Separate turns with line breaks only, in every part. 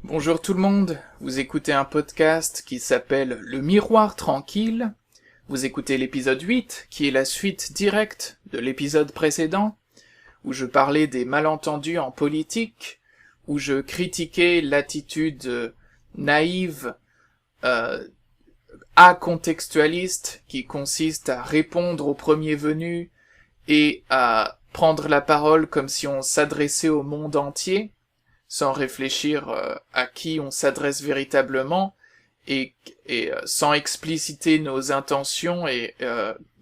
Bonjour tout le monde, vous écoutez un podcast qui s'appelle Le Miroir Tranquille. Vous écoutez l'épisode 8, qui est la suite directe de l'épisode précédent, où je parlais des malentendus en politique, où je critiquais l'attitude naïve, acontextualiste, qui consiste à répondre au premier venu et à prendre la parole comme si on s'adressait au monde entier, sans réfléchir à qui on s'adresse véritablement, et sans expliciter nos intentions et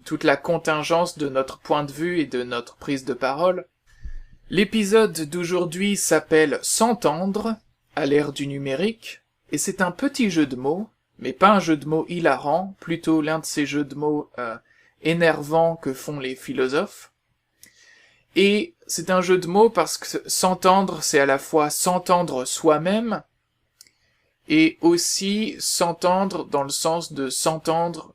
toute la contingence de notre point de vue et de notre prise de parole. L'épisode d'aujourd'hui s'appelle « S'entendre » à l'ère du numérique, et c'est un petit jeu de mots, mais pas un jeu de mots hilarant, plutôt l'un de ces jeux de mots énervants que font les philosophes. Et c'est un jeu de mots parce que s'entendre, c'est à la fois s'entendre soi-même, et aussi s'entendre dans le sens de s'entendre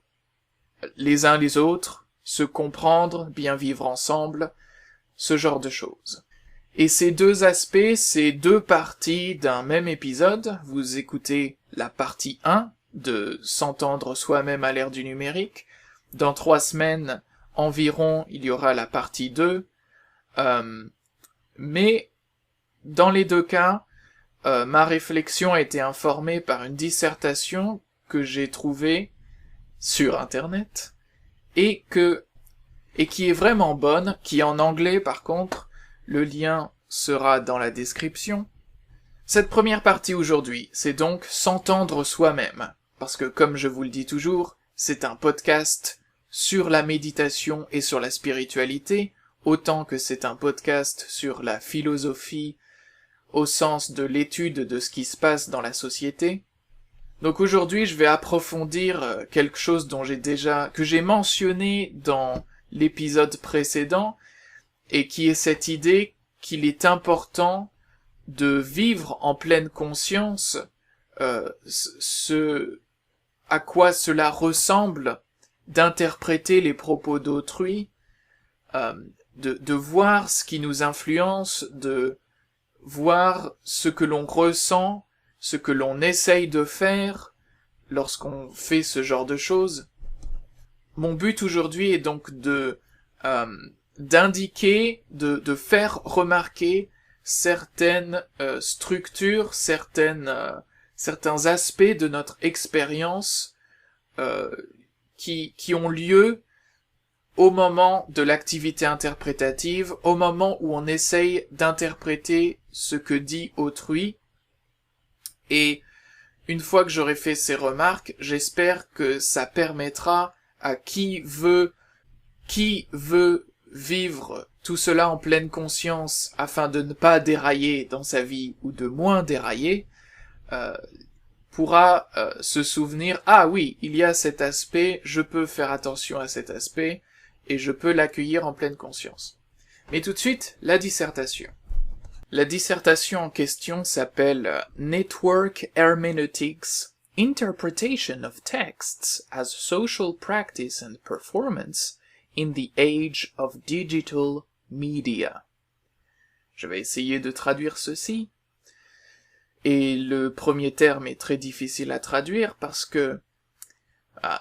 les uns les autres, se comprendre, bien vivre ensemble, ce genre de choses. Et ces deux aspects, c'est deux parties d'un même épisode. Vous écoutez la partie 1 de s'entendre soi-même à l'ère du numérique. Dans 3 semaines environ, il y aura la partie 2. Mais dans les deux cas, ma réflexion a été informée par une dissertation que j'ai trouvée sur internet et qui est vraiment bonne, qui est en anglais par contre, le lien sera dans la description. Cette première partie aujourd'hui, c'est donc s'entendre soi-même, parce que comme je vous le dis toujours, c'est un podcast sur la méditation et sur la spiritualité, autant que c'est un podcast sur la philosophie au sens de l'étude de ce qui se passe dans la société. Donc aujourd'hui, je vais approfondir quelque chose que j'ai mentionné dans l'épisode précédent, et qui est cette idée qu'il est important de vivre en pleine conscience ce à quoi cela ressemble d'interpréter les propos d'autrui, de voir ce qui nous influence, de voir ce que l'on ressent, ce que l'on essaye de faire lorsqu'on fait ce genre de choses. Mon but aujourd'hui est donc d'indiquer, de faire remarquer certaines structures, certains aspects de notre expérience qui ont lieu au moment de l'activité interprétative, au moment où on essaye d'interpréter ce que dit autrui. Et une fois que j'aurai fait ces remarques, j'espère que ça permettra à qui veut vivre tout cela en pleine conscience afin de ne pas dérailler dans sa vie ou de moins dérailler, pourra se souvenir, ah oui, il y a cet aspect, je peux faire attention à cet aspect, et je peux l'accueillir en pleine conscience. Mais tout de suite, la dissertation. La dissertation en question s'appelle Network Hermeneutics, Interpretation of Texts as Social Practice and Performance in the Age of Digital Media. Je vais essayer de traduire ceci. Et le premier terme est très difficile à traduire parce que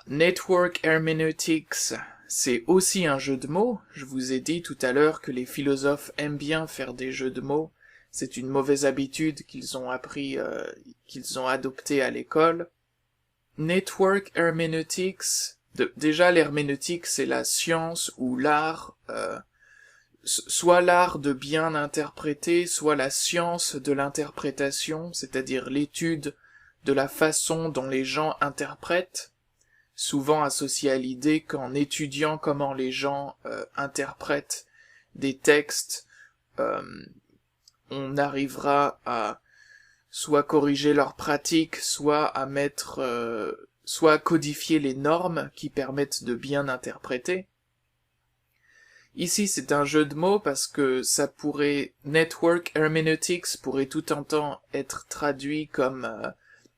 Network Hermeneutics, c'est aussi un jeu de mots. Je vous ai dit tout à l'heure que les philosophes aiment bien faire des jeux de mots. C'est une mauvaise habitude qu'ils ont adoptée à l'école. Network Hermeneutics, déjà l'herméneutique c'est la science ou l'art, soit l'art de bien interpréter, soit la science de l'interprétation, c'est-à-dire l'étude de la façon dont les gens interprètent, souvent associé à l'idée qu'en étudiant comment les gens interprètent des textes, on arrivera à soit corriger leurs pratiques, soit à codifier les normes qui permettent de bien interpréter. Ici, c'est un jeu de mots parce que Network Hermeneutics pourrait tout en temps être traduit comme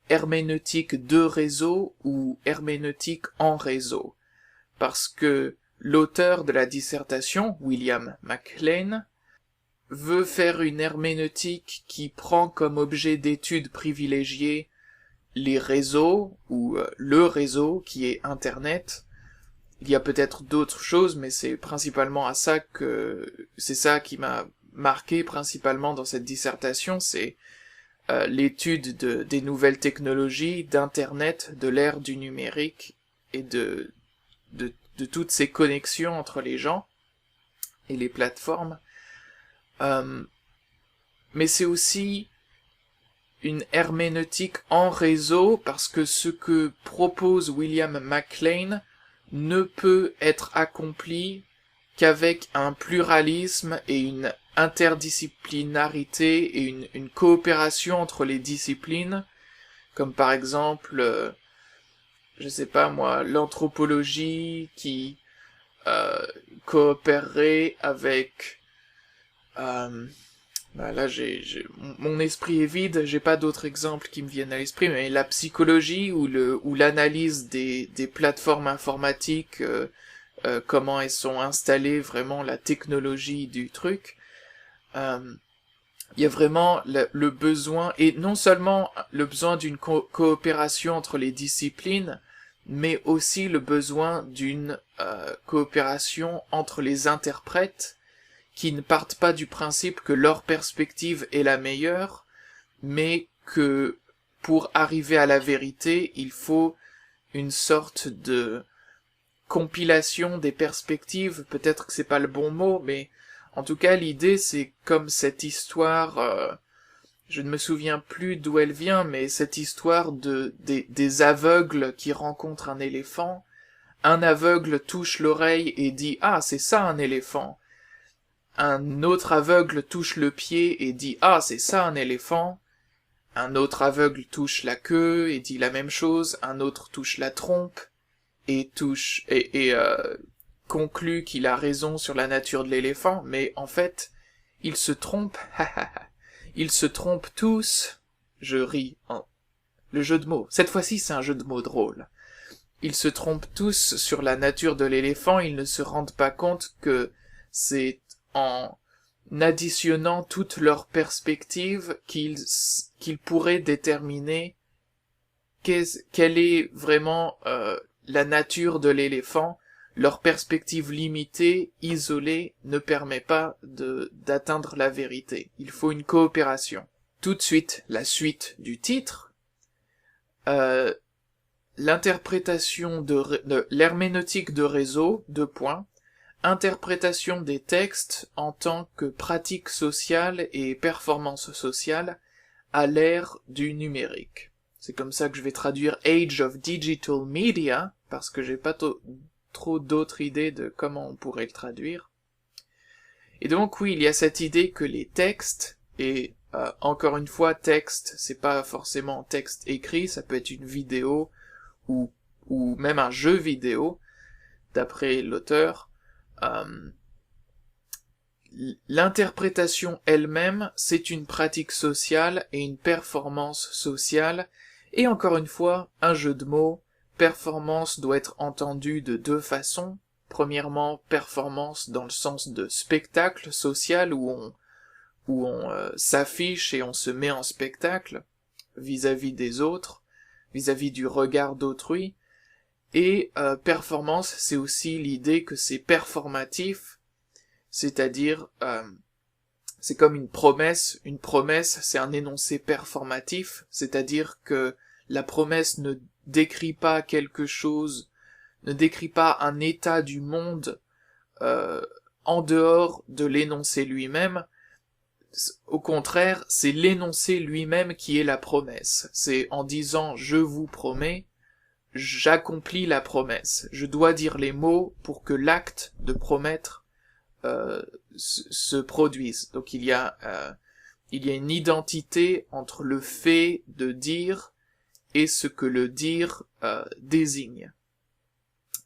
herméneutique de réseau ou herméneutique en réseau. Parce que l'auteur de la dissertation, William McLean, veut faire une herméneutique qui prend comme objet d'étude privilégié les réseaux, ou le réseau qui est Internet. Il y a peut-être d'autres choses, mais c'est principalement c'est ça qui m'a marqué principalement dans cette dissertation, c'est l'étude des nouvelles technologies, d'Internet, de l'ère du numérique, et de toutes ces connexions entre les gens et les plateformes. Mais c'est aussi une herméneutique en réseau, parce que ce que propose William McLean ne peut être accompli qu'avec un pluralisme et une interdisciplinarité et une coopération entre les disciplines, comme par exemple, je sais pas moi, l'anthropologie qui coopérerait avec... là, mon esprit est vide, j'ai pas d'autres exemples qui me viennent à l'esprit, mais la psychologie ou l'analyse des plateformes informatiques, comment elles sont installées, vraiment la technologie du truc. Il y a vraiment le besoin, et non seulement le besoin d'une coopération entre les disciplines, mais aussi le besoin d'une coopération entre les interprètes, qui ne partent pas du principe que leur perspective est la meilleure, mais que pour arriver à la vérité, il faut une sorte de compilation des perspectives, peut-être que c'est pas le bon mot, mais en tout cas l'idée c'est comme cette histoire, je ne me souviens plus d'où elle vient, mais cette histoire des aveugles qui rencontrent un éléphant. Un aveugle touche l'oreille et dit « Ah, c'est ça un éléphant !» Un autre aveugle touche le pied et dit « Ah, c'est ça un éléphant !» Un autre aveugle touche la queue et dit la même chose, un autre touche la trompe et conclut qu'il a raison sur la nature de l'éléphant, mais en fait, ils se trompent, ils se trompent tous, je ris, le jeu de mots, cette fois-ci c'est un jeu de mots drôle. Ils se trompent tous sur la nature de l'éléphant, ils ne se rendent pas compte que c'est en additionnant toutes leurs perspectives qu'ils pourraient déterminer quelle est vraiment la nature de l'éléphant. Leur perspective limitée, isolée, ne permet pas d'atteindre la vérité. Il faut une coopération. Tout de suite, la suite du titre. L'interprétation de l'herméneutique de réseau, interprétation des textes en tant que pratique sociale et performance sociale à l'ère du numérique. C'est comme ça que je vais traduire Age of Digital Media, parce que j'ai pas trop d'autres idées de comment on pourrait le traduire. Et donc oui, il y a cette idée que les textes, et encore une fois, texte, c'est pas forcément texte écrit, ça peut être une vidéo, ou même un jeu vidéo, d'après l'auteur. L'interprétation elle-même, c'est une pratique sociale et une performance sociale, et encore une fois, un jeu de mots, performance doit être entendue de deux façons. Premièrement, performance dans le sens de spectacle social où on s'affiche et on se met en spectacle vis-à-vis des autres, vis-à-vis du regard d'autrui. Et performance, c'est aussi l'idée que c'est performatif, c'est-à-dire c'est comme une promesse. Une promesse, c'est un énoncé performatif, c'est-à-dire que la promesse ne décrit pas quelque chose, ne décrit pas un état du monde en dehors de l'énoncé lui-même. Au contraire, c'est l'énoncé lui-même qui est la promesse. C'est en disant « je vous promets », j'accomplis la promesse. Je dois dire les mots pour que l'acte de promettre se produise. Donc il y a une identité entre le fait de dire et ce que le dire désigne.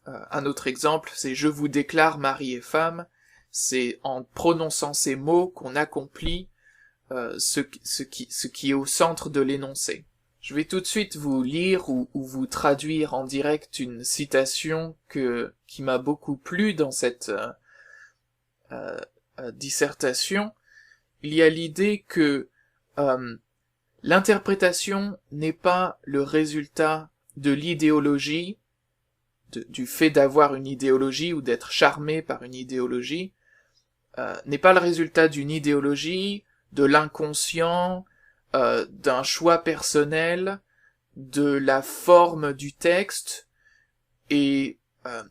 Un autre exemple, c'est « je vous déclare mari et femme », c'est en prononçant ces mots qu'on accomplit ce qui est au centre de l'énoncé. Je vais tout de suite vous lire ou vous traduire en direct une citation qui m'a beaucoup plu dans cette dissertation. il y a l'idée que l'interprétation n'est pas le résultat de l'idéologie, du fait d'avoir une idéologie ou d'être charmé par une idéologie, n'est pas le résultat d'une idéologie, de l'inconscient, d'un choix personnel, de la forme du texte, et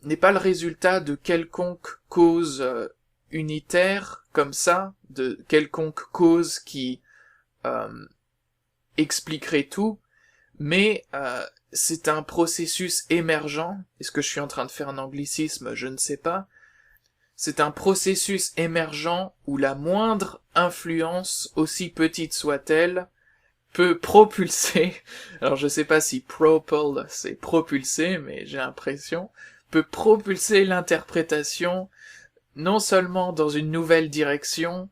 n'est pas le résultat de quelconque cause unitaire, comme ça, de quelconque cause qui expliquerait tout, mais c'est un processus émergent. Est-ce que je suis en train de faire un anglicisme? Je ne sais pas. C'est un processus émergent où la moindre influence, aussi petite soit-elle, peut propulser, alors je sais pas si propel c'est propulser, mais j'ai l'impression, peut propulser l'interprétation non seulement dans une nouvelle direction,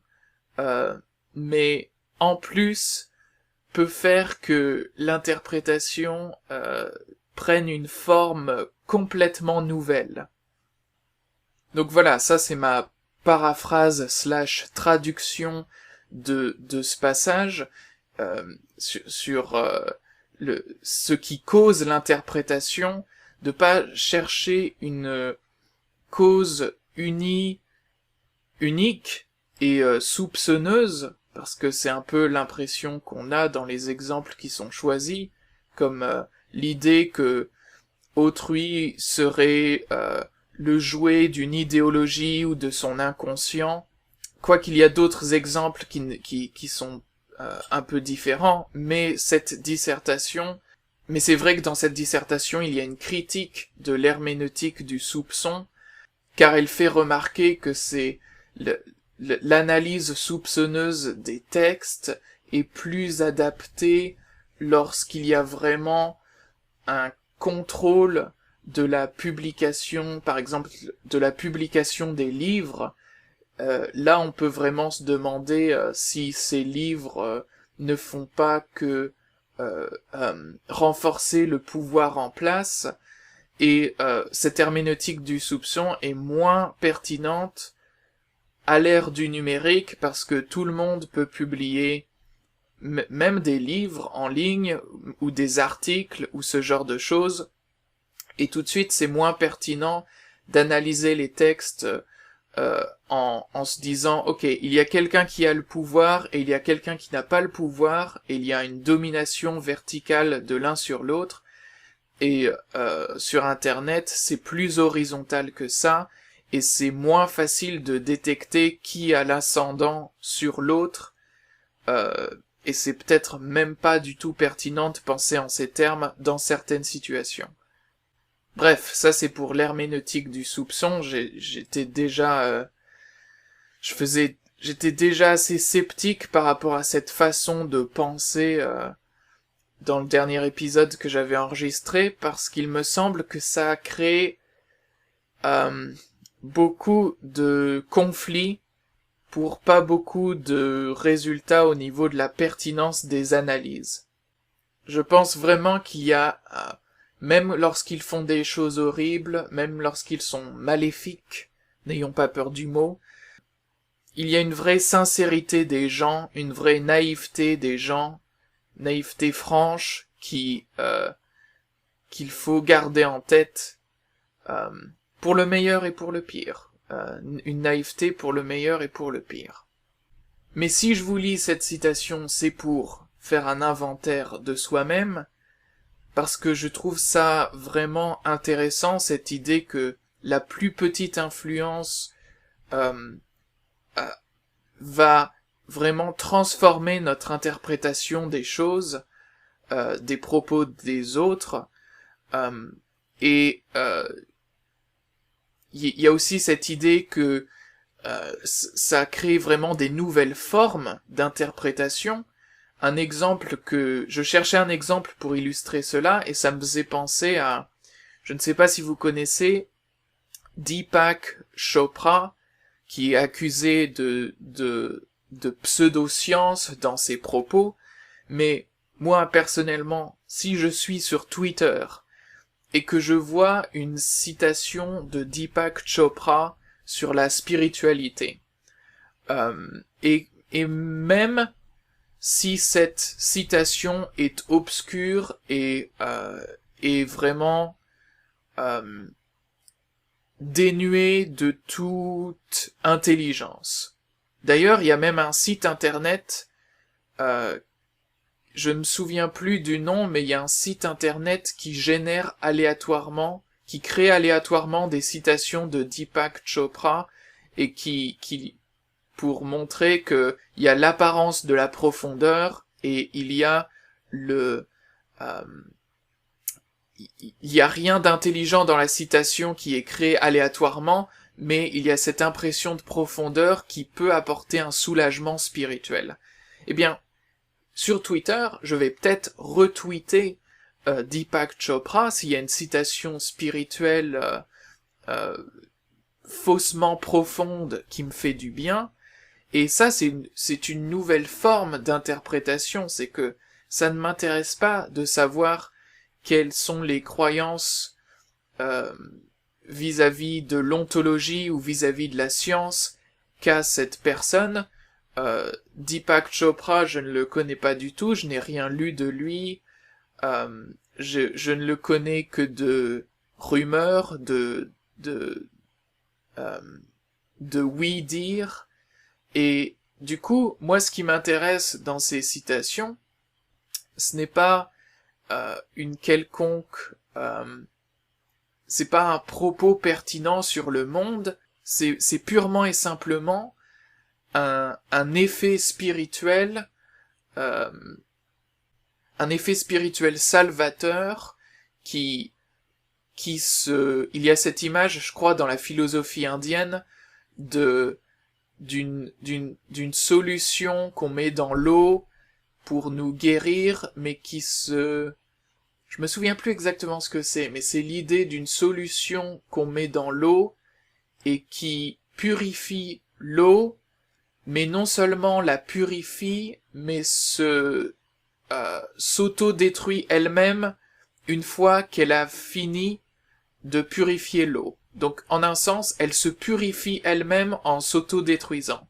mais en plus peut faire que l'interprétation prenne une forme complètement nouvelle. Donc voilà, ça c'est ma paraphrase / traduction de ce passage sur ce qui cause l'interprétation, de pas chercher une cause unique et soupçonneuse, parce que c'est un peu l'impression qu'on a dans les exemples qui sont choisis, comme l'idée que autrui serait le jouet d'une idéologie ou de son inconscient, quoiqu'il y a d'autres exemples qui sont un peu différents, mais c'est vrai que dans cette dissertation, il y a une critique de l'herméneutique du soupçon, car elle fait remarquer que c'est l'analyse soupçonneuse des textes est plus adaptée lorsqu'il y a vraiment un contrôle de la publication, par exemple de la publication des livres. Là on peut vraiment se demander si ces livres ne font pas que renforcer le pouvoir en place, et cette herméneutique du soupçon est moins pertinente à l'ère du numérique, parce que tout le monde peut publier même des livres en ligne, ou des articles, ou ce genre de choses, et tout de suite c'est moins pertinent d'analyser les textes en se disant, ok, il y a quelqu'un qui a le pouvoir, et il y a quelqu'un qui n'a pas le pouvoir, et il y a une domination verticale de l'un sur l'autre, et sur Internet, c'est plus horizontal que ça, et c'est moins facile de détecter qui a l'ascendant sur l'autre, et c'est peut-être même pas du tout pertinent de penser en ces termes dans certaines situations. Bref, ça c'est pour l'herméneutique du soupçon. J'étais déjà assez sceptique par rapport à cette façon de penser dans le dernier épisode que j'avais enregistré, parce qu'il me semble que ça a créé beaucoup de conflits pour pas beaucoup de résultats au niveau de la pertinence des analyses. Je pense vraiment qu'il y a, même lorsqu'ils font des choses horribles, même lorsqu'ils sont maléfiques, n'ayons pas peur du mot, il y a une vraie sincérité des gens, une vraie naïveté des gens, naïveté franche, qu'il faut garder en tête, pour le meilleur et pour le pire. Une naïveté pour le meilleur et pour le pire. Mais si je vous lis cette citation, c'est pour faire un inventaire de soi-même, parce que je trouve ça vraiment intéressant, cette idée que la plus petite influence va vraiment transformer notre interprétation des choses, des propos des autres, et il y a aussi cette idée que ça crée vraiment des nouvelles formes d'interprétation. Un exemple je cherchais un exemple pour illustrer cela, et ça me faisait penser à, je ne sais pas si vous connaissez, Deepak Chopra, qui est accusé de pseudo-science dans ses propos, mais moi personnellement, si je suis sur Twitter et que je vois une citation de Deepak Chopra sur la spiritualité, et et même si cette citation est obscure et est vraiment dénuée de toute intelligence. D'ailleurs, il y a même un site internet, je ne me souviens plus du nom, mais il y a un site internet qui génère aléatoirement, qui crée aléatoirement des citations de Deepak Chopra et qui pour montrer que il y a l'apparence de la profondeur et il y a il y a rien d'intelligent dans la citation qui est créée aléatoirement, mais il y a cette impression de profondeur qui peut apporter un soulagement spirituel. Eh bien, sur Twitter, je vais peut-être retweeter Deepak Chopra s'il y a une citation spirituelle faussement profonde qui me fait du bien. Et ça, c'est une nouvelle forme d'interprétation, c'est que ça ne m'intéresse pas de savoir quelles sont les croyances vis-à-vis de l'ontologie ou vis-à-vis de la science qu'a cette personne. Deepak Chopra, je ne le connais pas du tout, je n'ai rien lu de lui, je ne le connais que de rumeurs, de oui-dire, et du coup, moi ce qui m'intéresse dans ces citations, ce n'est pas une quelconque... c'est pas un propos pertinent sur le monde, c'est purement et simplement un effet spirituel, un effet spirituel salvateur il y a cette image, je crois, dans la philosophie indienne, d'une solution qu'on met dans l'eau pour nous guérir, mais je me souviens plus exactement ce que c'est, mais c'est l'idée d'une solution qu'on met dans l'eau et qui purifie l'eau, mais non seulement la purifie, mais s'auto-détruit elle-même une fois qu'elle a fini de purifier l'eau. Donc, en un sens, elle se purifie elle-même en s'auto-détruisant.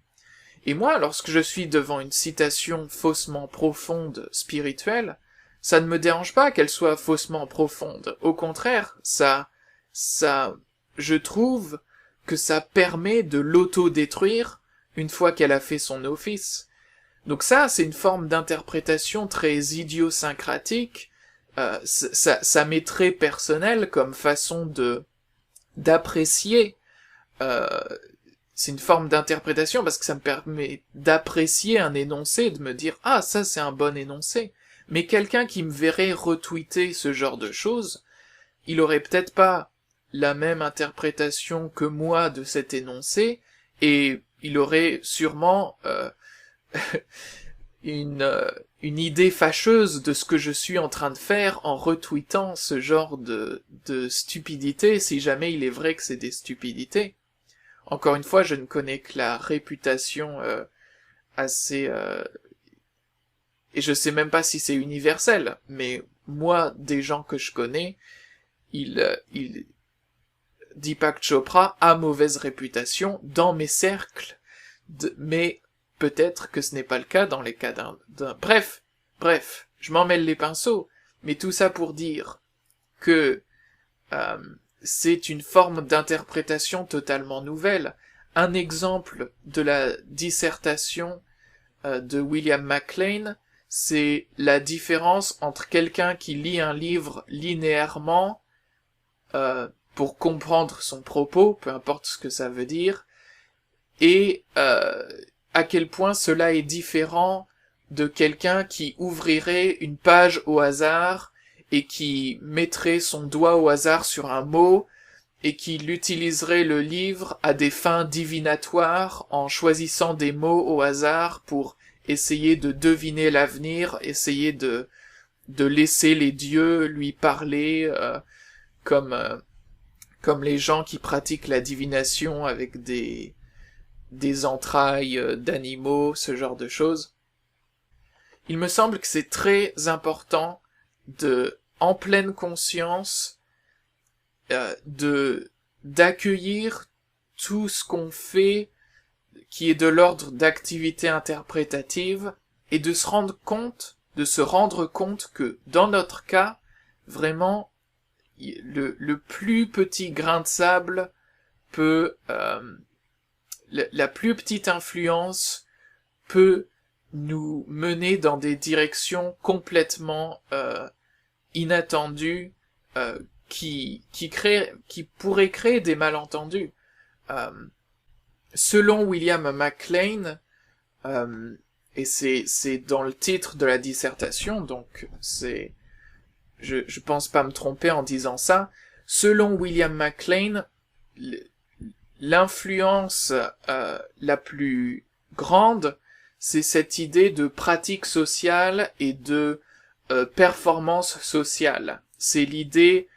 Et moi, lorsque je suis devant une citation faussement profonde, spirituelle, ça ne me dérange pas qu'elle soit faussement profonde. Au contraire, je trouve que ça permet de l'auto-détruire une fois qu'elle a fait son office. Donc ça, c'est une forme d'interprétation très idiosyncratique, ça m'est très personnel comme façon d'apprécier, c'est une forme d'interprétation parce que ça me permet d'apprécier un énoncé, de me dire « Ah, ça c'est un bon énoncé ». Mais quelqu'un qui me verrait retweeter ce genre de choses, il aurait peut-être pas la même interprétation que moi de cet énoncé, et il aurait sûrement une idée fâcheuse de ce que je suis en train de faire en retweetant ce genre de stupidité, si jamais il est vrai que c'est des stupidités. Encore une fois, je ne connais que la réputation assez... et je sais même pas si c'est universel, mais moi, des gens que je connais, Deepak Chopra a mauvaise réputation dans mes cercles, mais peut-être que ce n'est pas le cas dans les cas d'un... Bref, je m'en mêle les pinceaux, mais tout ça pour dire que c'est une forme d'interprétation totalement nouvelle. Un exemple de la dissertation de William MacLean, c'est la différence entre quelqu'un qui lit un livre linéairement pour comprendre son propos, peu importe ce que ça veut dire, et à quel point cela est différent de quelqu'un qui ouvrirait une page au hasard et qui mettrait son doigt au hasard sur un mot et qui utiliserait le livre à des fins divinatoires en choisissant des mots au hasard pour essayer de deviner l'avenir, essayer de laisser les dieux lui parler comme les gens qui pratiquent la divination avec des entrailles d'animaux, ce genre de choses. Il me semble que c'est très important en pleine conscience, d'accueillir tout ce qu'on fait qui est de l'ordre d'activité interprétative, et de se rendre compte que, dans notre cas, vraiment, le plus petit grain de sable peut, la plus petite influence peut nous mener dans des directions complètement inattendues, qui pourraient créer des malentendus. Selon William McLean, et c'est dans le titre de la dissertation, donc je pense pas me tromper en disant ça, selon William McLean, l'influence la plus grande, c'est cette idée de pratique sociale et de performance sociale. C'est l'idée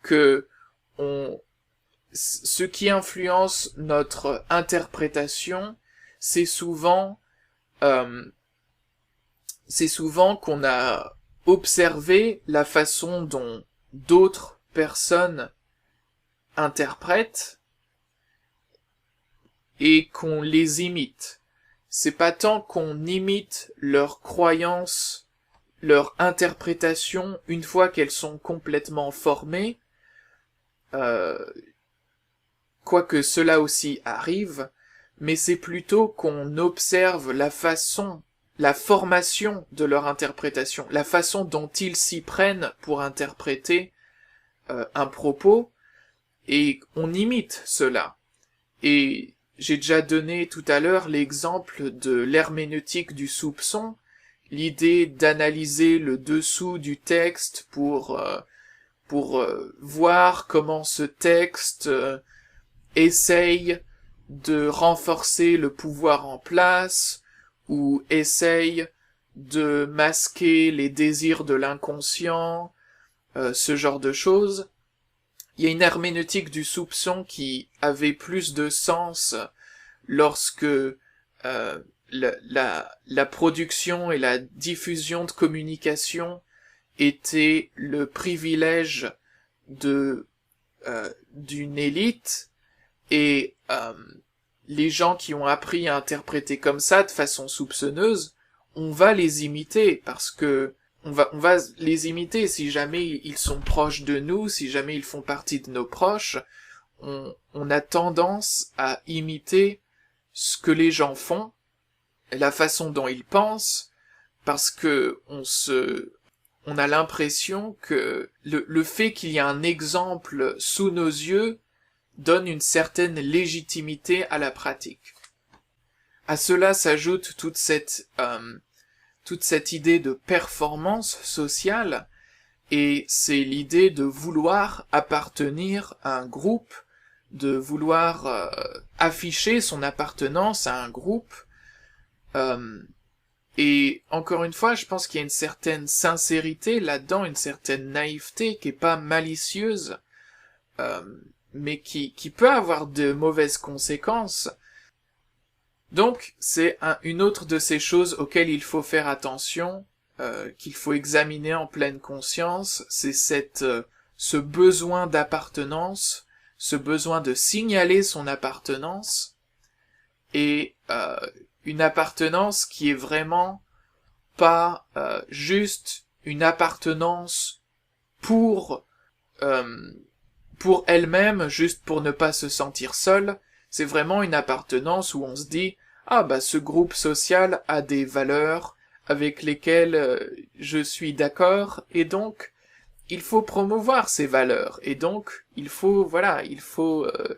que ce qui influence notre interprétation, c'est souvent qu'on a observé la façon dont d'autres personnes interprètent et qu'on les imite. C'est pas tant qu'on imite leurs croyances, leur interprétation une fois qu'elles sont complètement formées, quoique cela aussi arrive, mais c'est plutôt qu'on observe la formation de leur interprétation, la façon dont ils s'y prennent pour interpréter un propos, et on imite cela. Et j'ai déjà donné tout à l'heure l'exemple de l'herméneutique du soupçon, l'idée d'analyser le dessous du texte pour voir comment ce texte essaye de renforcer le pouvoir en place, ou essaye de masquer les désirs de l'inconscient, ce genre de choses. Il y a une herméneutique du soupçon qui avait plus de sens lorsque la production et la diffusion de communication étaient le privilège d'une élite, et les gens qui ont appris à interpréter comme ça de façon soupçonneuse, on va les imiter parce que on va les imiter si jamais ils sont proches de nous, si jamais ils font partie de nos proches. On a tendance à imiter ce que les gens font, la façon dont ils pensent, parce que on a l'impression que le fait qu'il y a un exemple sous nos yeux donne une certaine légitimité à la pratique. À cela s'ajoute toute cette idée de performance sociale, et c'est l'idée de vouloir appartenir à un groupe, de vouloir afficher son appartenance à un groupe, et encore une fois, je pense qu'il y a une certaine sincérité là-dedans, une certaine naïveté qui est pas malicieuse, mais qui peut avoir de mauvaises conséquences. Donc, c'est une autre de ces choses auxquelles il faut faire attention, qu'il faut examiner en pleine conscience, c'est ce besoin d'appartenance, ce besoin de signaler son appartenance, et une appartenance qui est vraiment pas juste une appartenance pour elle-même, juste pour ne pas se sentir seul. C'est vraiment une appartenance où on se dit « Ah bah ce groupe social a des valeurs avec lesquelles je suis d'accord, et donc il faut promouvoir ces valeurs, et donc il faut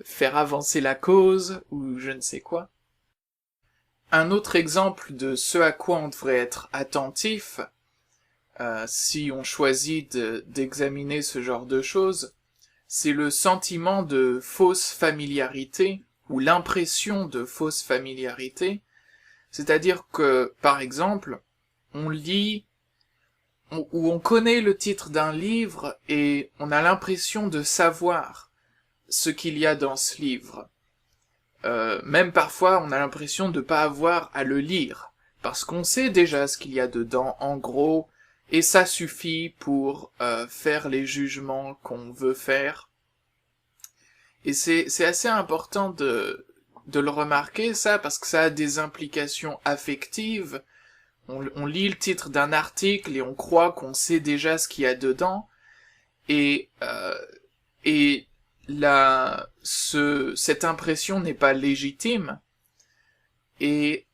faire avancer la cause, ou je ne sais quoi. » Un autre exemple de ce à quoi on devrait être attentif, si on choisit d'examiner ce genre de choses, c'est le sentiment de fausse familiarité, ou l'impression de fausse familiarité, c'est-à-dire que, par exemple, on lit, ou on connaît le titre d'un livre, et on a l'impression de savoir ce qu'il y a dans ce livre. Même parfois, on a l'impression de pas avoir à le lire, parce qu'on sait déjà ce qu'il y a dedans, en gros, et ça suffit pour faire les jugements qu'on veut faire. Et c'est assez important de le remarquer, ça, parce que ça a des implications affectives. On lit le titre d'un article et on croit qu'on sait déjà ce qu'il y a dedans, et cette impression n'est pas légitime, et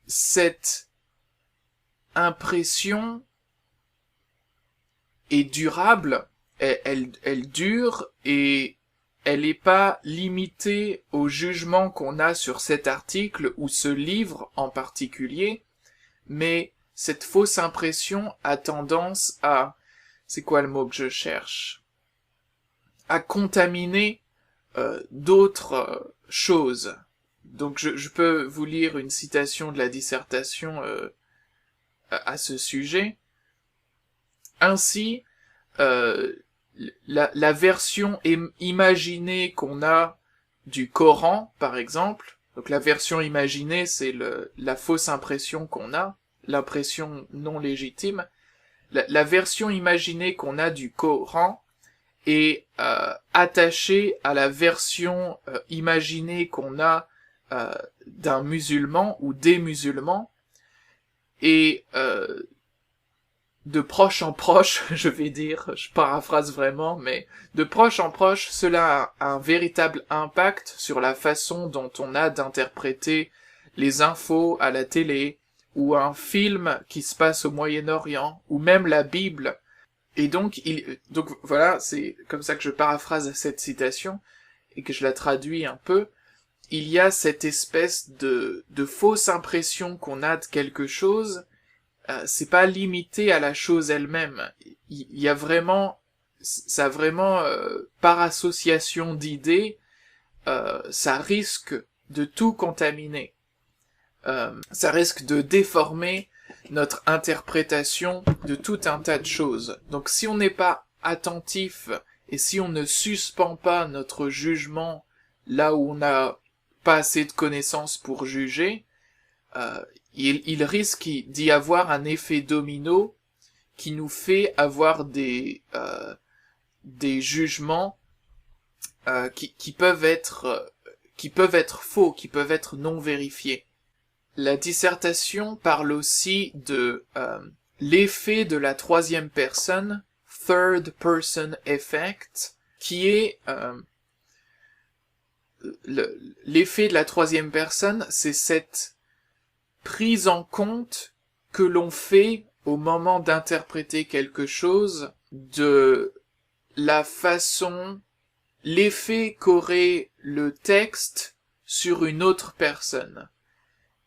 cette impression est durable, elle dure, et elle n'est pas limitée au jugement qu'on a sur cet article ou ce livre en particulier, mais cette fausse impression a tendance à, c'est quoi le mot que je cherche, à contaminer d'autres choses. Donc je peux vous lire une citation de la dissertation à ce sujet. Ainsi, la version imaginée qu'on a du Coran, par exemple, donc la version imaginée, c'est la fausse impression qu'on a, l'impression non légitime, la version imaginée qu'on a du Coran est attachée à la version imaginée qu'on a d'un musulman ou des musulmans, et de proche en proche, je vais dire, je paraphrase vraiment, mais de proche en proche, cela a un véritable impact sur la façon dont on a d'interpréter les infos à la télé, ou un film qui se passe au Moyen-Orient, ou même la Bible. Et donc voilà, c'est comme ça que je paraphrase cette citation, et que je la traduis un peu. Il y a cette espèce de fausse impression qu'on a de quelque chose. C'est pas limité à la chose elle-même. Il y a vraiment, ça vraiment, par association d'idées, ça risque de tout contaminer. Ça risque de déformer notre interprétation de tout un tas de choses. Donc si on n'est pas attentif et si on ne suspend pas notre jugement là où on n'a pas assez de connaissances pour juger, il risque d'y avoir un effet domino qui nous fait avoir des jugements qui peuvent être faux, qui peuvent être non vérifiés. La dissertation parle aussi de l'effet de la troisième personne, third person effect, qui est l'effet de la troisième personne, c'est cette prise en compte que l'on fait au moment d'interpréter quelque chose de la façon, l'effet qu'aurait le texte sur une autre personne.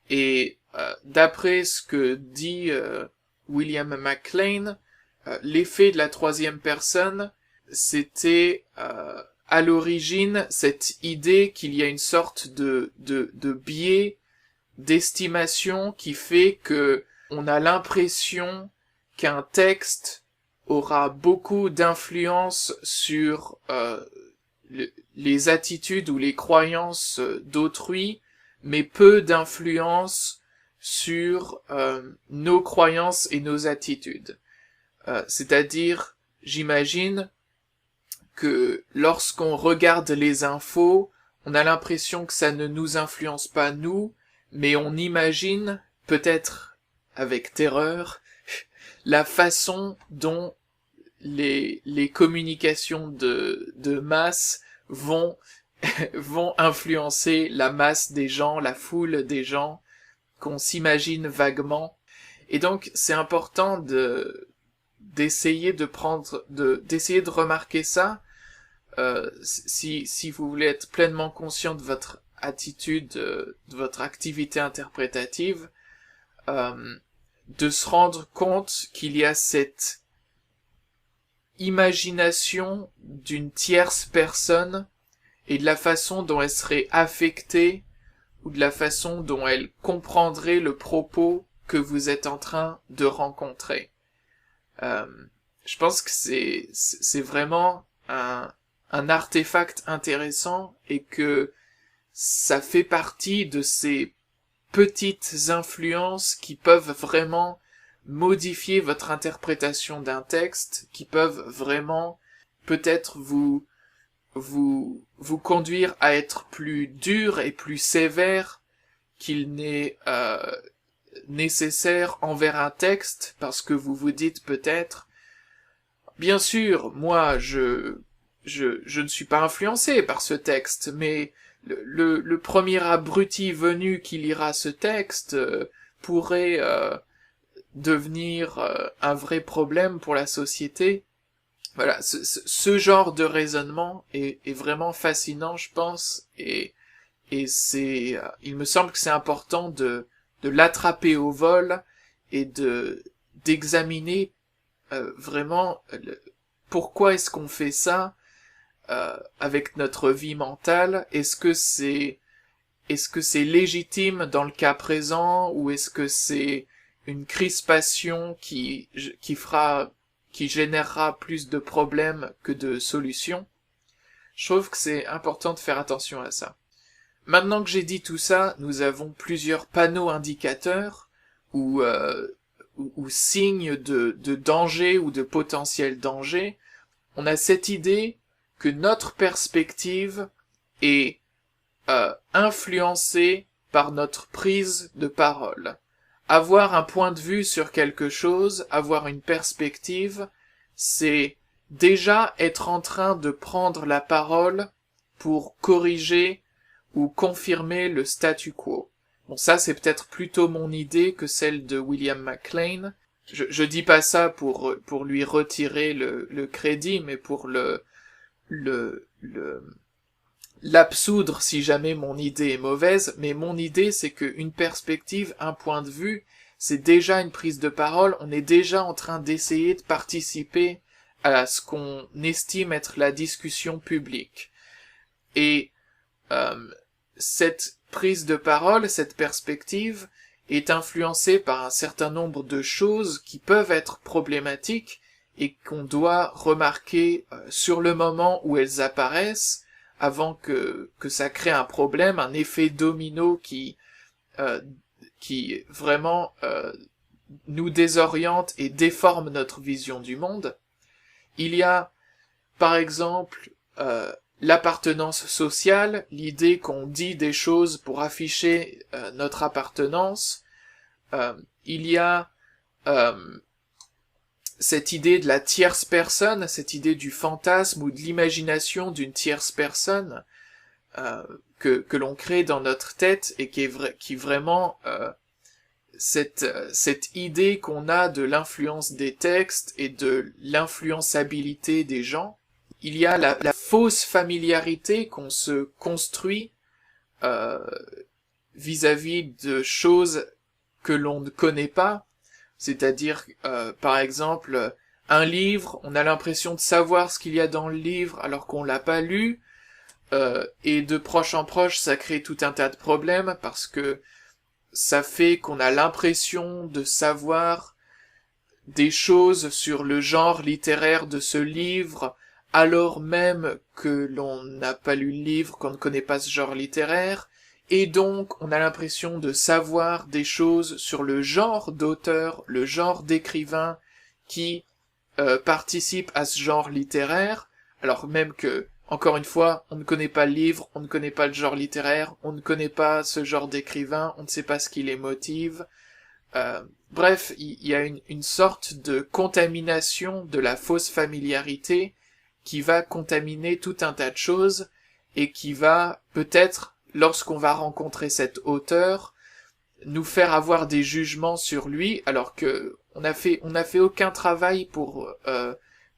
Et d'après ce que dit William McLean, l'effet de la troisième personne, c'était à l'origine cette idée qu'il y a une sorte de biais d'estimation qui fait que on a l'impression qu'un texte aura beaucoup d'influence sur les attitudes ou les croyances d'autrui, mais peu d'influence sur nos croyances et nos attitudes. C'est-à-dire, j'imagine que lorsqu'on regarde les infos, on a l'impression que ça ne nous influence pas nous, mais on imagine, peut-être avec terreur, la façon dont les communications de masse vont influencer la masse des gens, la foule des gens, qu'on s'imagine vaguement. Et donc, c'est important d'essayer de remarquer ça, si vous voulez être pleinement conscient de votre attitude, de votre activité interprétative, de se rendre compte qu'il y a cette imagination d'une tierce personne et de la façon dont elle serait affectée ou de la façon dont elle comprendrait le propos que vous êtes en train de rencontrer. Je pense que c'est vraiment un artefact intéressant et que ça fait partie de ces petites influences qui peuvent vraiment modifier votre interprétation d'un texte, qui peuvent vraiment peut-être vous vous conduire à être plus dur et plus sévère qu'il n'est nécessaire envers un texte, parce que vous vous dites peut-être, bien sûr, moi, je ne suis pas influencé par ce texte, mais le premier abruti venu qui lira ce texte pourrait devenir un vrai problème pour la société. Voilà, ce genre de raisonnement est vraiment fascinant, je pense, et c'est, il me semble que c'est important de l'attraper au vol et d'examiner vraiment pourquoi est-ce qu'on fait ça avec notre vie mentale. Est-ce que c'est légitime dans le cas présent, ou est-ce que c'est une crispation qui générera plus de problèmes que de solutions? Je trouve que c'est important de faire attention à ça. Maintenant que j'ai dit tout ça, nous avons plusieurs panneaux indicateurs ou signes de danger ou de potentiel danger. On a cette idée que notre perspective est influencée par notre prise de parole. Avoir un point de vue sur quelque chose, avoir une perspective, c'est déjà être en train de prendre la parole pour corriger ou confirmer le statu quo. Bon, ça, c'est peut-être plutôt mon idée que celle de William McLean. Je dis pas ça pour lui retirer le crédit, mais pour l'absoudre si jamais mon idée est mauvaise. Mais mon idée, c'est qu'une perspective, un point de vue, c'est déjà une prise de parole. On est déjà en train d'essayer de participer à ce qu'on estime être la discussion publique. Et cette prise de parole, cette perspective, est influencée par un certain nombre de choses qui peuvent être problématiques et qu'on doit remarquer sur le moment où elles apparaissent, avant que ça crée un problème, un effet domino qui vraiment nous désoriente et déforme notre vision du monde. Il y a, par exemple, l'appartenance sociale, l'idée qu'on dit des choses pour afficher notre appartenance. Il y a cette idée de la tierce personne, cette idée du fantasme ou de l'imagination d'une tierce personne que l'on crée dans notre tête, et qui vraiment cette idée qu'on a de l'influence des textes et de l'influençabilité des gens. Il y a la fausse familiarité qu'on se construit vis-à-vis de choses que l'on ne connaît pas, c'est-à-dire par exemple un livre, on a l'impression de savoir ce qu'il y a dans le livre alors qu'on l'a pas lu, et de proche en proche ça crée tout un tas de problèmes parce que ça fait qu'on a l'impression de savoir des choses sur le genre littéraire de ce livre, alors même que l'on n'a pas lu le livre, qu'on ne connaît pas ce genre littéraire, et donc on a l'impression de savoir des choses sur le genre d'auteur, le genre d'écrivain qui participe à ce genre littéraire, alors même que, encore une fois, on ne connaît pas le livre, on ne connaît pas le genre littéraire, on ne connaît pas ce genre d'écrivain, on ne sait pas ce qui les motive. Bref, il y a une sorte de contamination de la fausse familiarité qui va contaminer tout un tas de choses et qui va peut-être, lorsqu'on va rencontrer cet auteur, nous faire avoir des jugements sur lui, alors que on n'a fait aucun travail pour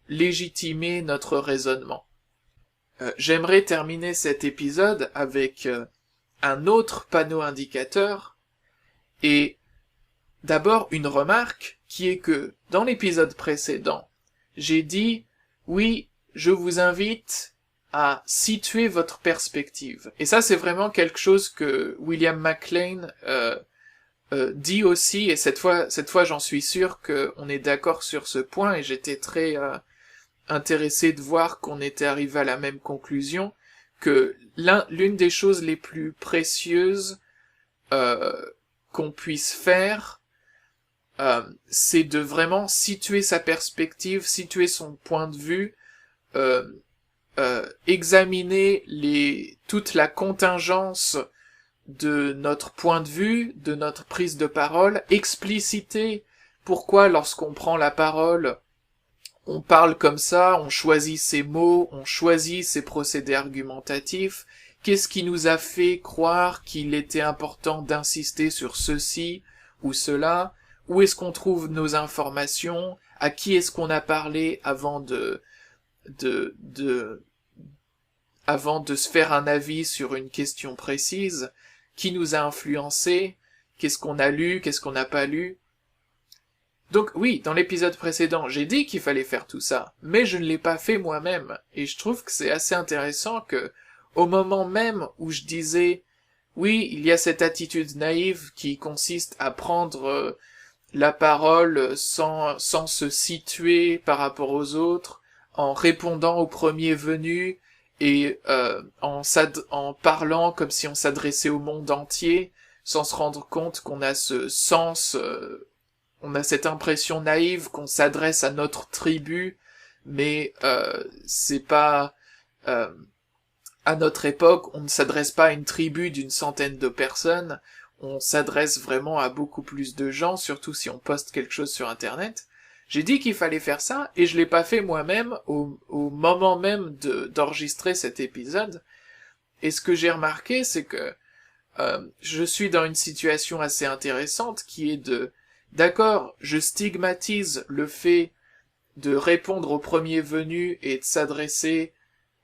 légitimer notre raisonnement. J'aimerais terminer cet épisode avec un autre panneau indicateur, et d'abord une remarque qui est que dans l'épisode précédent, j'ai dit oui, je vous invite à situer votre perspective. Et ça, c'est vraiment quelque chose que William McLean dit aussi, et cette fois j'en suis sûr qu'on est d'accord sur ce point, et j'étais très intéressé de voir qu'on était arrivé à la même conclusion, que l'une des choses les plus précieuses qu'on puisse faire, c'est de vraiment situer sa perspective, situer son point de vue, examiner toute la contingence de notre point de vue, de notre prise de parole, expliciter pourquoi lorsqu'on prend la parole, on parle comme ça, on choisit ses mots, on choisit ses procédés argumentatifs, qu'est-ce qui nous a fait croire qu'il était important d'insister sur ceci ou cela, où est-ce qu'on trouve nos informations, à qui est-ce qu'on a parlé avant avant de se faire un avis sur une question précise, qui nous a influencé, qu'est-ce qu'on a lu, qu'est-ce qu'on n'a pas lu. Donc oui, dans l'épisode précédent, j'ai dit qu'il fallait faire tout ça, mais je ne l'ai pas fait moi-même, et je trouve que c'est assez intéressant que, au moment même où je disais, oui, il y a cette attitude naïve qui consiste à prendre la parole sans se situer par rapport aux autres, en répondant au premier venu, et en parlant comme si on s'adressait au monde entier, sans se rendre compte qu'on a ce sens... on a cette impression naïve qu'on s'adresse à notre tribu, mais c'est pas... à notre époque, on ne s'adresse pas à une tribu d'une centaine de personnes, on s'adresse vraiment à beaucoup plus de gens, surtout si on poste quelque chose sur Internet. J'ai dit qu'il fallait faire ça, et je l'ai pas fait moi-même au moment même d'enregistrer cet épisode. Et ce que j'ai remarqué, c'est que je suis dans une situation assez intéressante qui est d'accord, je stigmatise le fait de répondre au premier venu et de s'adresser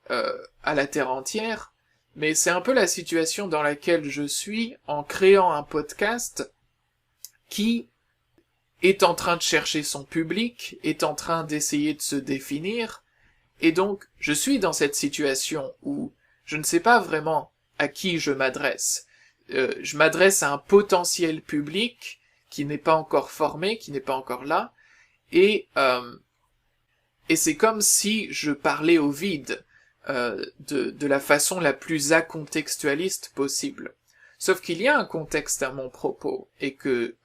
à la terre entière, mais c'est un peu la situation dans laquelle je suis en créant un podcast qui est en train de chercher son public, est en train d'essayer de se définir, et donc je suis dans cette situation où je ne sais pas vraiment à qui je m'adresse. Je m'adresse à un potentiel public qui n'est pas encore formé, qui n'est pas encore là, et c'est comme si je parlais au vide, de la façon la plus acontextualiste possible. Sauf qu'il y a un contexte à mon propos, et que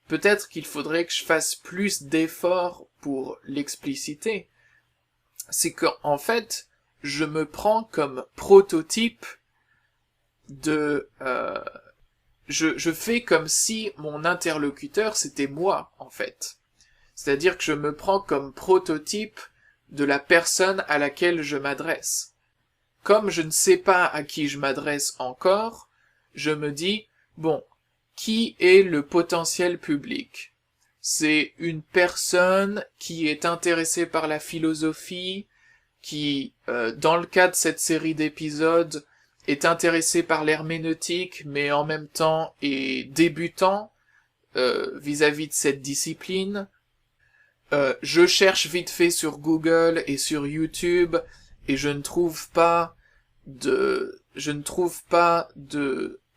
peut-être qu'il faudrait que je fasse plus d'efforts pour l'expliciter. C'est qu'en fait, je me prends comme prototype je fais comme si mon interlocuteur c'était moi, en fait. C'est-à-dire que je me prends comme prototype de la personne à laquelle je m'adresse. Comme je ne sais pas à qui je m'adresse encore, je me dis, bon, qui est le potentiel public? C'est une personne qui est intéressée par la philosophie, qui, dans le cas de cette série d'épisodes, est intéressé par l'herméneutique, mais en même temps est débutant vis-à-vis de cette discipline. Je cherche vite fait sur Google et sur YouTube, et je ne trouve pas de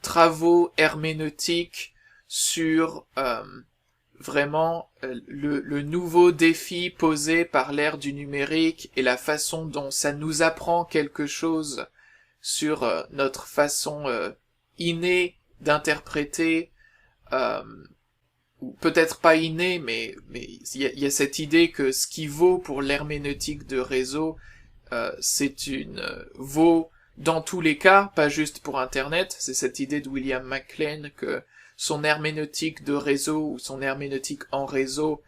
travaux herméneutiques sur vraiment le nouveau défi posé par l'ère du numérique et la façon dont ça nous apprend quelque chose sur notre façon innée d'interpréter, ou peut-être pas innée, mais il y a cette idée que ce qui vaut pour l'herméneutique de réseau, vaut dans tous les cas, pas juste pour Internet. C'est cette idée de William McLean que son herméneutique de réseau ou son herméneutique en réseau,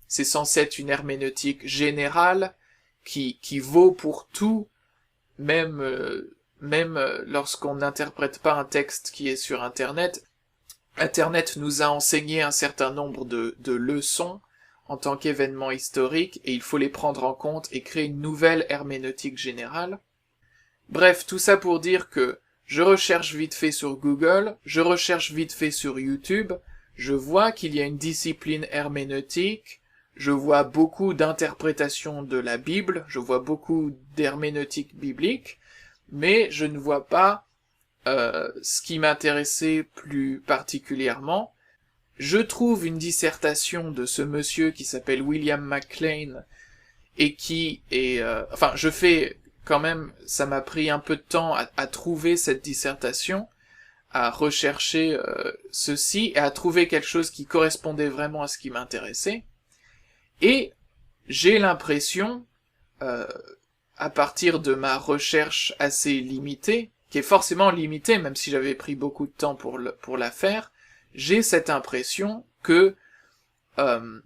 c'est censé être une herméneutique générale qui vaut pour tout, même lorsqu'on n'interprète pas un texte qui est sur Internet. Internet nous a enseigné un certain nombre de leçons en tant qu'événement historique, et il faut les prendre en compte et créer une nouvelle herméneutique générale. Bref, tout ça pour dire que je recherche vite fait sur Google, je recherche vite fait sur YouTube, je vois qu'il y a une discipline herméneutique, je vois beaucoup d'interprétations de la Bible, je vois beaucoup d'herméneutique biblique, mais je ne vois pas ce qui m'intéressait plus particulièrement. Je trouve une dissertation de ce monsieur qui s'appelle William McLean, et qui est... je fais quand même... Ça m'a pris un peu de temps à trouver cette dissertation, à rechercher ceci, et à trouver quelque chose qui correspondait vraiment à ce qui m'intéressait. Et j'ai l'impression, à partir de ma recherche assez limitée, qui est forcément limitée, même si j'avais pris beaucoup de temps pour la faire, j'ai cette impression que euh,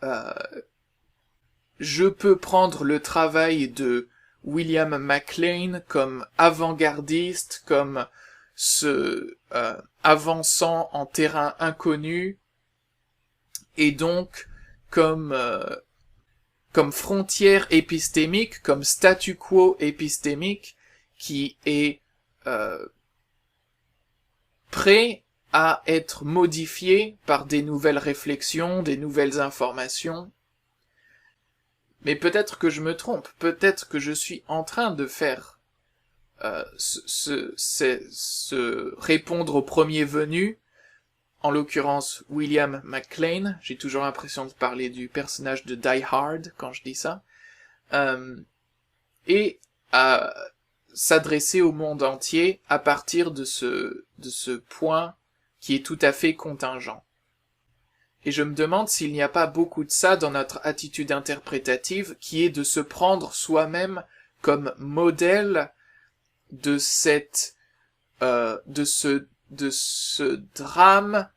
euh, je peux prendre le travail de William MacLean comme avant-gardiste, comme avançant en terrain inconnu, et donc comme frontière épistémique, comme statu quo épistémique, qui est prêt à être modifié par des nouvelles réflexions, des nouvelles informations. Mais peut-être que je me trompe, peut-être que je suis en train de faire se répondre au premier venu, en l'occurrence William MacLean. J'ai toujours l'impression de parler du personnage de Die Hard quand je dis ça, et à s'adresser au monde entier à partir de ce point qui est tout à fait contingent. Et je me demande s'il n'y a pas beaucoup de ça dans notre attitude interprétative, qui est de se prendre soi-même comme modèle de ce drame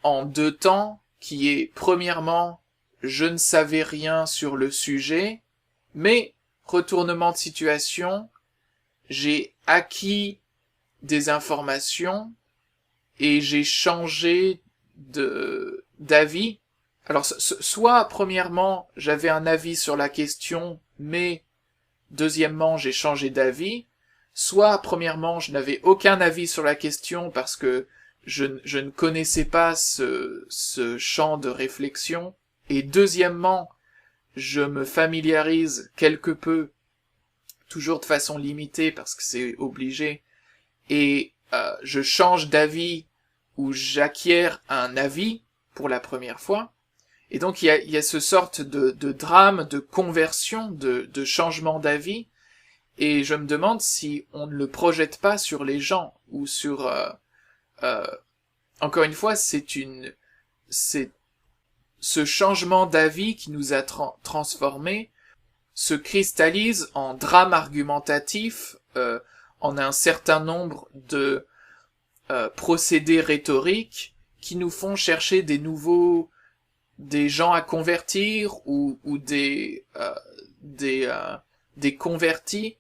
en deux temps, qui est premièrement je ne savais rien sur le sujet, mais retournement de situation, j'ai acquis des informations et j'ai changé d'avis. Alors soit premièrement j'avais un avis sur la question, mais deuxièmement j'ai changé d'avis, soit premièrement je n'avais aucun avis sur la question parce que je ne connaissais pas ce champ de réflexion, et deuxièmement je me familiarise quelque peu, toujours de façon limitée parce que c'est obligé, et je change d'avis ou j'acquiers un avis pour la première fois. Et donc il y a ce sorte de drame, de conversion, de changement d'avis, et je me demande si on ne le projette pas sur les gens, ou sur... encore une fois, c'est ce changement d'avis qui nous a transformés se cristallise en drame argumentatif, en un certain nombre de procédés rhétoriques qui nous font chercher des gens à convertir, ou des convertis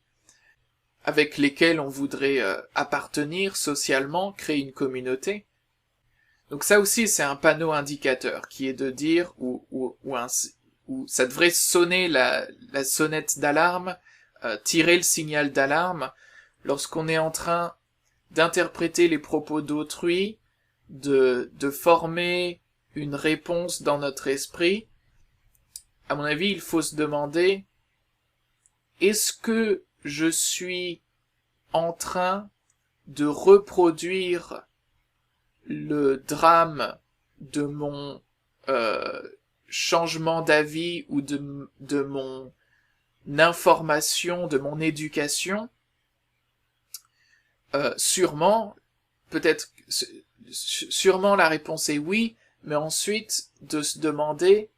avec lesquels on voudrait appartenir socialement, créer une communauté. Donc ça aussi c'est un panneau indicateur qui est de dire, où ça devrait sonner la sonnette d'alarme, tirer le signal d'alarme lorsqu'on est en train d'interpréter les propos d'autrui, de former une réponse dans notre esprit. À mon avis, il faut se demander, est-ce que je suis en train de reproduire le drame de mon changement d'avis, ou de mon information, de mon éducation? Sûrement, sûrement la réponse est oui, mais ensuite de se demander,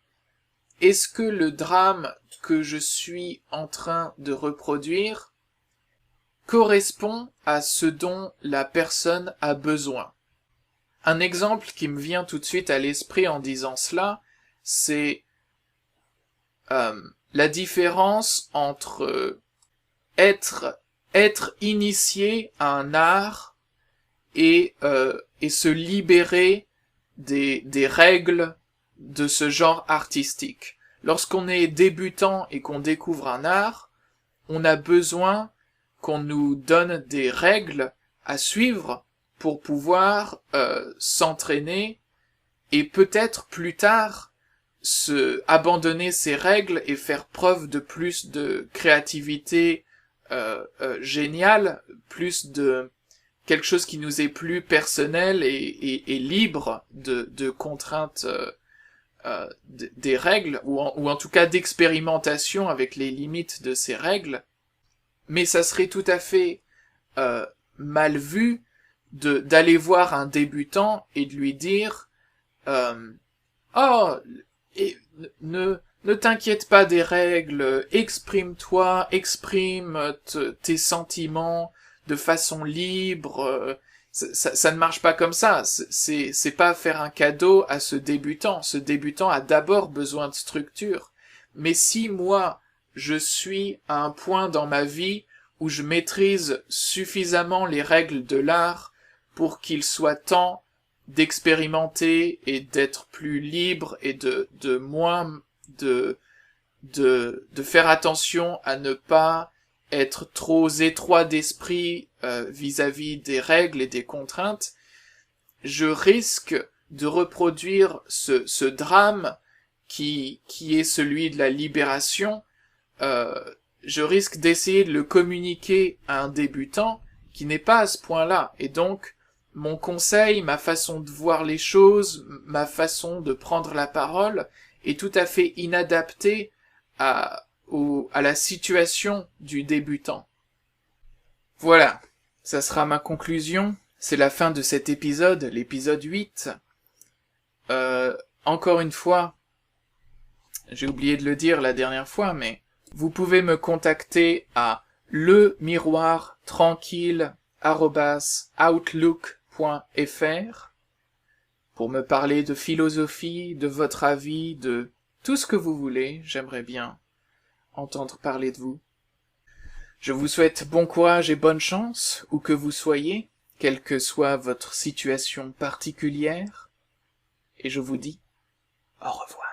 est-ce que le drame que je suis en train de reproduire correspond à ce dont la personne a besoin? Un exemple qui me vient tout de suite à l'esprit en disant cela, c'est la différence entre être initié à un art et se libérer des règles de ce genre artistique. Lorsqu'on est débutant et qu'on découvre un art, on a besoin qu'on nous donne des règles à suivre pour pouvoir s'entraîner, et peut-être plus tard abandonner ces règles et faire preuve de plus de créativité géniale, plus de quelque chose qui nous est plus personnel et libre de contraintes des règles, ou en tout cas d'expérimentation avec les limites de ces règles. Mais ça serait tout à fait mal vu d'aller voir un débutant et de lui dire oh, et Ne t'inquiète pas des règles, exprime-toi, exprime tes sentiments de façon libre. Ça ne marche pas comme ça. C'est pas faire un cadeau à ce débutant. Ce débutant a d'abord besoin de structure. Mais si moi, je suis à un point dans ma vie où je maîtrise suffisamment les règles de l'art pour qu'il soit temps d'expérimenter et d'être plus libre et de moins de faire attention à ne pas être trop étroit d'esprit vis-à-vis des règles et des contraintes, je risque de reproduire ce drame qui est celui de la libération. Je risque d'essayer de le communiquer à un débutant qui n'est pas à ce point-là. Et donc, mon conseil, ma façon de voir les choses, ma façon de prendre la parole est tout à fait inadaptée à la situation du débutant. Voilà, ça sera ma conclusion. C'est la fin de cet épisode, l'épisode 8. Encore une fois, j'ai oublié de le dire la dernière fois, mais vous pouvez me contacter à lemiroirtranquille@outlook.fr pour me parler de philosophie, de votre avis, de tout ce que vous voulez. J'aimerais bien entendre parler de vous. Je vous souhaite bon courage et bonne chance, où que vous soyez, quelle que soit votre situation particulière, et je vous dis au revoir.